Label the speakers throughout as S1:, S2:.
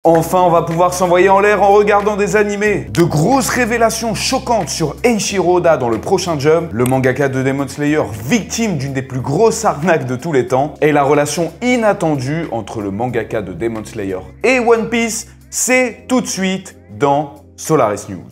S1: Enfin, on va pouvoir s'envoyer en l'air en regardant des animés. De grosses révélations choquantes sur Eiichiro Oda dans le prochain Jump, le mangaka de Demon Slayer, victime d'une des plus grosses arnaques de tous les temps, et la relation inattendue entre le mangaka de Demon Slayer et One Piece, c'est tout de suite dans Solaris News.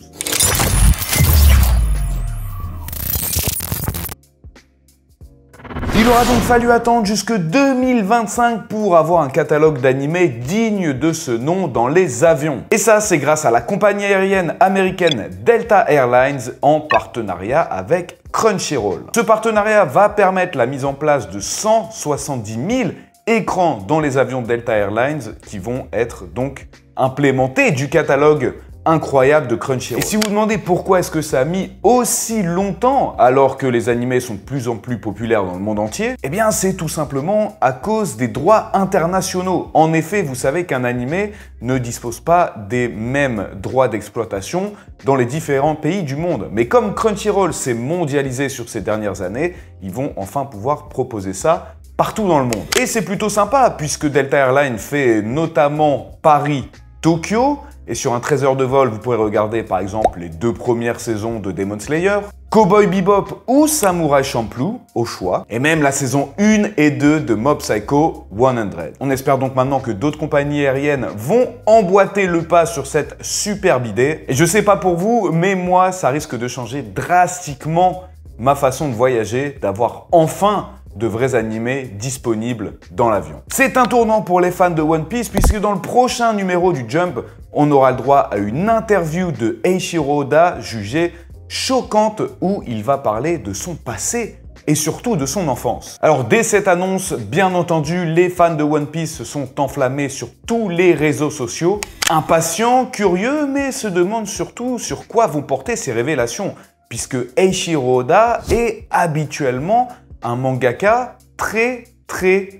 S1: Il aura donc fallu attendre jusque 2025 pour avoir un catalogue d'animés digne de ce nom dans les avions. Et ça, c'est grâce à la compagnie aérienne américaine Delta Airlines en partenariat avec Crunchyroll. Ce partenariat va permettre la mise en place de 170 000 écrans dans les avions Delta Airlines qui vont être donc implémentés du catalogue incroyable de Crunchyroll. Et si vous vous demandez pourquoi est-ce que ça a mis aussi longtemps alors que les animés sont de plus en plus populaires dans le monde entier, eh bien c'est tout simplement à cause des droits internationaux. En effet, vous savez qu'un animé ne dispose pas des mêmes droits d'exploitation dans les différents pays du monde. Mais comme Crunchyroll s'est mondialisé sur ces dernières années, ils vont enfin pouvoir proposer ça partout dans le monde. Et c'est plutôt sympa puisque Delta Airlines fait notamment Paris-Tokyo. Et sur un 13 heures de vol, vous pourrez regarder par exemple les 2 premières saisons de Demon Slayer, Cowboy Bebop ou Samurai Champloo, au choix, et même la saison 1 et 2 de Mob Psycho 100. On espère donc maintenant que d'autres compagnies aériennes vont emboîter le pas sur cette superbe idée. Et je sais pas pour vous, mais moi, ça risque de changer drastiquement ma façon de voyager, d'avoir enfin de vrais animés disponibles dans l'avion. C'est un tournant pour les fans de One Piece puisque dans le prochain numéro du Jump, on aura le droit à une interview de Eiichiro Oda jugée choquante où il va parler de son passé et surtout de son enfance. Alors dès cette annonce, bien entendu, les fans de One Piece se sont enflammés sur tous les réseaux sociaux, impatients, curieux, mais se demandent surtout sur quoi vont porter ces révélations puisque Eiichiro Oda est habituellement un mangaka très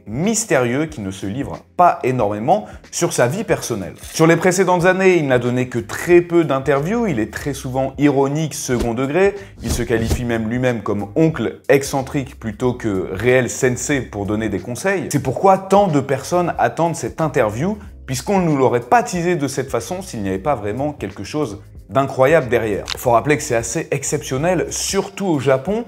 S1: mystérieux qui ne se livre pas énormément sur sa vie personnelle. Sur les précédentes années, il n'a donné que très peu d'interviews, il est très souvent ironique, second degré, il se qualifie même lui-même comme oncle excentrique plutôt que réel sensei pour donner des conseils. C'est pourquoi tant de personnes attendent cette interview, puisqu'on ne nous l'aurait pas teasé de cette façon s'il n'y avait pas vraiment quelque chose d'incroyable derrière. Il faut rappeler que c'est assez exceptionnel, surtout au Japon,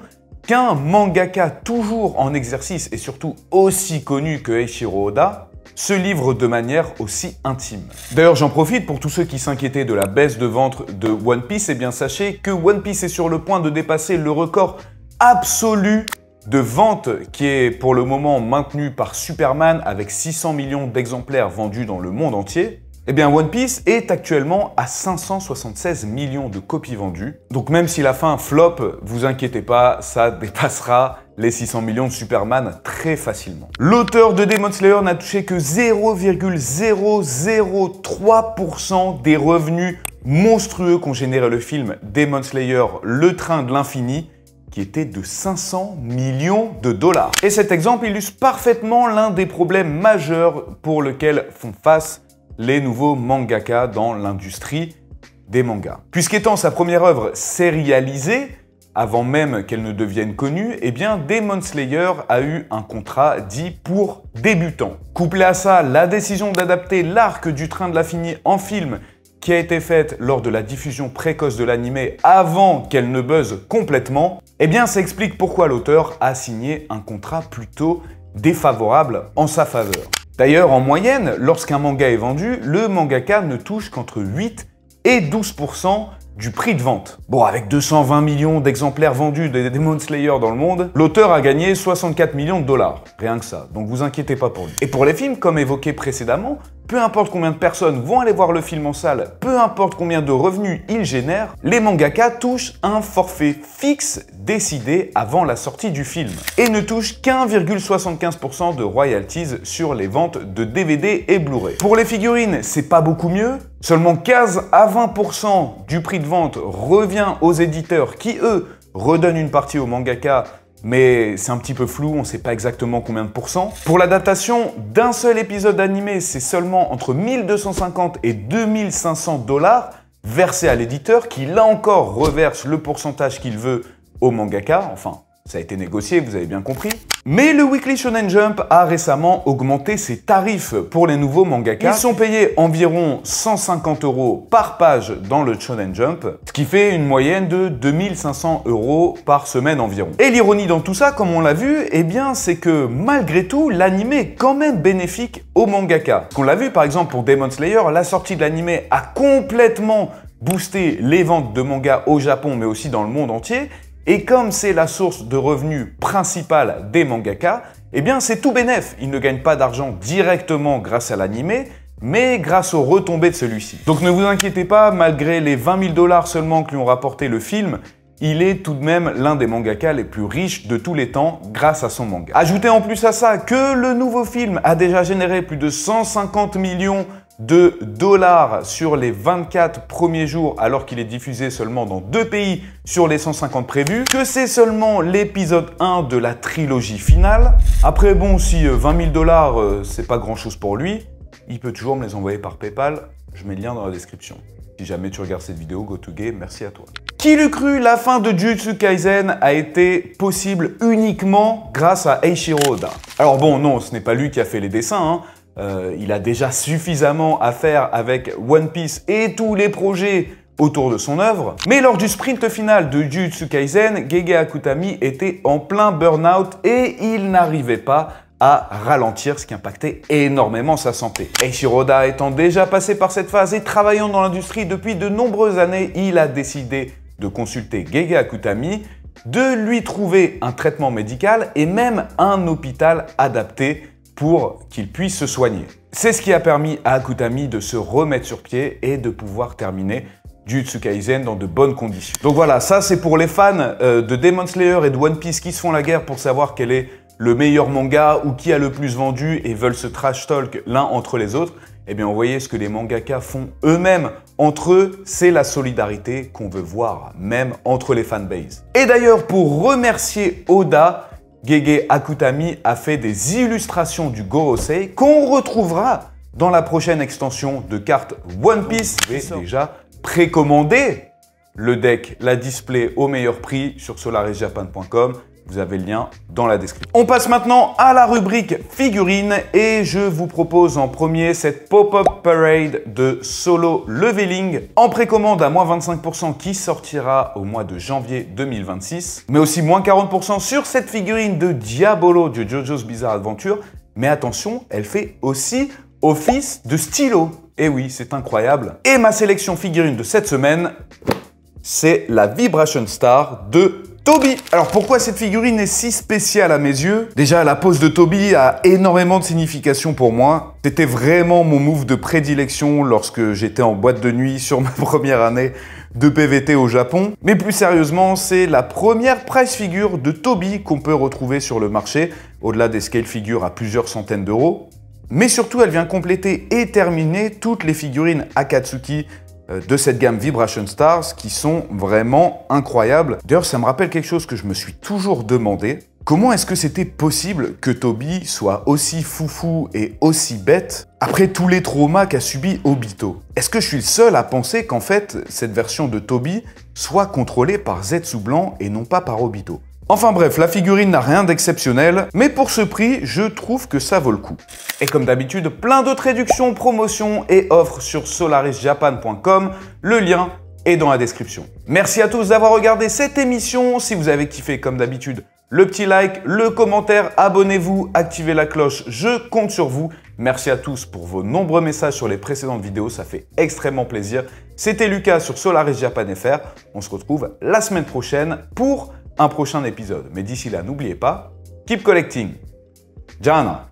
S1: qu'un mangaka toujours en exercice et surtout aussi connu que Eiichiro Oda se livre de manière aussi intime. D'ailleurs, j'en profite pour tous ceux qui s'inquiétaient de la baisse de vente de One Piece, et bien sachez que One Piece est sur le point de dépasser le record absolu de vente qui est pour le moment maintenu par Superman avec 600 millions d'exemplaires vendus dans le monde entier. Eh bien, One Piece est actuellement à 576 millions de copies vendues. Donc même si la fin flop, vous inquiétez pas, ça dépassera les 600 millions de Superman très facilement. L'auteur de Demon Slayer n'a touché que 0,003% des revenus monstrueux qu'ont généré le film Demon Slayer, le train de l'infini, qui était de 500 millions de dollars. Et cet exemple illustre parfaitement l'un des problèmes majeurs pour lesquels font face les nouveaux mangaka dans l'industrie des mangas. Puisqu'étant sa première œuvre sérialisée, avant même qu'elle ne devienne connue, eh bien Demon Slayer a eu un contrat dit pour débutants. Couplé à ça, la décision d'adapter l'arc du train de l'infini en film qui a été faite lors de la diffusion précoce de l'animé avant qu'elle ne buzz complètement, eh bien ça explique pourquoi l'auteur a signé un contrat plutôt défavorable en sa faveur. D'ailleurs, en moyenne, lorsqu'un manga est vendu, le mangaka ne touche qu'entre 8 et 12% du prix de vente. Bon, avec 220 millions d'exemplaires vendus de Demon Slayer dans le monde, l'auteur a gagné 64 millions de dollars. Rien que ça, donc vous inquiétez pas pour lui. Et pour les films, comme évoqué précédemment, peu importe combien de personnes vont aller voir le film en salle, peu importe combien de revenus il génère, les mangaka touchent un forfait fixe décidé avant la sortie du film et ne touchent qu'1,75% de royalties sur les ventes de DVD et Blu-ray. Pour les figurines, c'est pas beaucoup mieux. Seulement 15 à 20% du prix de vente revient aux éditeurs qui, eux, redonnent une partie aux mangaka, mais c'est un petit peu flou, on ne sait pas exactement combien de pourcents. Pour l'adaptation d'un seul épisode animé, c'est seulement entre 1250 et 2500 dollars versés à l'éditeur qui, là encore, reverse le pourcentage qu'il veut au mangaka. Enfin, Ça a été négocié, vous avez bien compris. Mais le Weekly Shonen Jump a récemment augmenté ses tarifs pour les nouveaux mangaka. Ils sont payés environ 150 € par page dans le Shonen Jump, ce qui fait une moyenne de 2500 € par semaine environ. Et l'ironie dans tout ça, comme on l'a vu, eh bien, c'est que malgré tout, l'anime est quand même bénéfique aux mangaka. Qu'on l'a vu par exemple pour Demon Slayer, la sortie de l'anime a complètement boosté les ventes de mangas au Japon, mais aussi dans le monde entier. Et comme c'est la source de revenus principale des mangaka, eh bien c'est tout bénef. Ils ne gagnent pas d'argent directement grâce à l'anime, mais grâce aux retombées de celui-ci. Donc ne vous inquiétez pas, malgré les 20 000 $ seulement que lui ont rapporté le film, il est tout de même l'un des mangaka les plus riches de tous les temps grâce à son manga. Ajoutez en plus à ça que le nouveau film a déjà généré plus de 150 millions de dollars sur les 24 premiers jours alors qu'il est diffusé seulement dans 2 pays sur les 150 prévus, que c'est seulement l'épisode 1 de la trilogie finale. Après bon, si 20 000 $ c'est pas grand chose pour lui, il peut toujours me les envoyer par PayPal, je mets le lien dans la description. Si jamais tu regardes cette vidéo, GoToGay, merci à toi. Qui l'eût cru, la fin de Jujutsu Kaisen a été possible uniquement grâce à Eiichiro Oda. Alors bon, non, ce n'est pas lui qui a fait les dessins, hein. Il a déjà suffisamment à faire avec One Piece et tous les projets autour de son œuvre. Mais lors du sprint final de Jujutsu Kaisen, Gege Akutami était en plein burn-out et il n'arrivait pas à ralentir, ce qui impactait énormément sa santé. Eiichiro Oda étant déjà passé par cette phase et travaillant dans l'industrie depuis de nombreuses années, il a décidé de consulter Gege Akutami, de lui trouver un traitement médical et même un hôpital adapté pour qu'il puisse se soigner. C'est ce qui a permis à Akutami de se remettre sur pied et de pouvoir terminer Jujutsu Kaisen dans de bonnes conditions. Donc voilà, ça c'est pour les fans de Demon Slayer et de One Piece qui se font la guerre pour savoir quel est le meilleur manga ou qui a le plus vendu et veulent se trash talk l'un entre les autres. Eh bien, vous voyez ce que les mangaka font eux-mêmes entre eux, c'est la solidarité qu'on veut voir, même entre les fanbases. Et d'ailleurs, pour remercier Oda, Gege Akutami a fait des illustrations du Gorosei qu'on retrouvera dans la prochaine extension de cartes One Piece. Vous pouvez déjà précommander le deck, la display au meilleur prix sur solarisjapan.com. Vous avez le lien dans la description. On passe maintenant à la rubrique figurines et je vous propose en premier cette Pop-Up Parade de Solo Leveling en précommande à moins 25% qui sortira au mois de janvier 2026. Mais aussi moins 40% sur cette figurine de Diabolo de JoJo's Bizarre Adventure. Mais attention, elle fait aussi office de stylo. Et oui, c'est incroyable. Et ma sélection figurine de cette semaine, c'est la Vibration Star de Toby. Alors pourquoi cette figurine est si spéciale à mes yeux? Déjà, la pose de Toby a énormément de signification pour moi. C'était vraiment mon move de prédilection lorsque j'étais en boîte de nuit sur ma première année de PVT au Japon. Mais plus sérieusement, c'est la première price figure de Toby qu'on peut retrouver sur le marché, au-delà des scale figures à plusieurs centaines d'euros. Mais surtout, elle vient compléter et terminer toutes les figurines Akatsuki de cette gamme Vibration Stars qui sont vraiment incroyables. D'ailleurs, ça me rappelle quelque chose que je me suis toujours demandé. Comment est-ce que c'était possible que Toby soit aussi foufou et aussi bête après tous les traumas qu'a subi Obito? Est-ce que je suis le seul à penser qu'en fait, cette version de Toby soit contrôlée par Zetsu Blanc et non pas par Obito? Enfin bref, la figurine n'a rien d'exceptionnel, mais pour ce prix, je trouve que ça vaut le coup. Et comme d'habitude, plein d'autres réductions, promotions et offres sur solarisjapan.com, le lien est dans la description. Merci à tous d'avoir regardé cette émission. Si vous avez kiffé comme d'habitude, le petit like, le commentaire, abonnez-vous, activez la cloche, je compte sur vous. Merci à tous pour vos nombreux messages sur les précédentes vidéos, ça fait extrêmement plaisir. C'était Lucas sur solarisjapan.fr. On se retrouve la semaine prochaine pour un prochain épisode. Mais d'ici là, n'oubliez pas, keep collecting. Jana.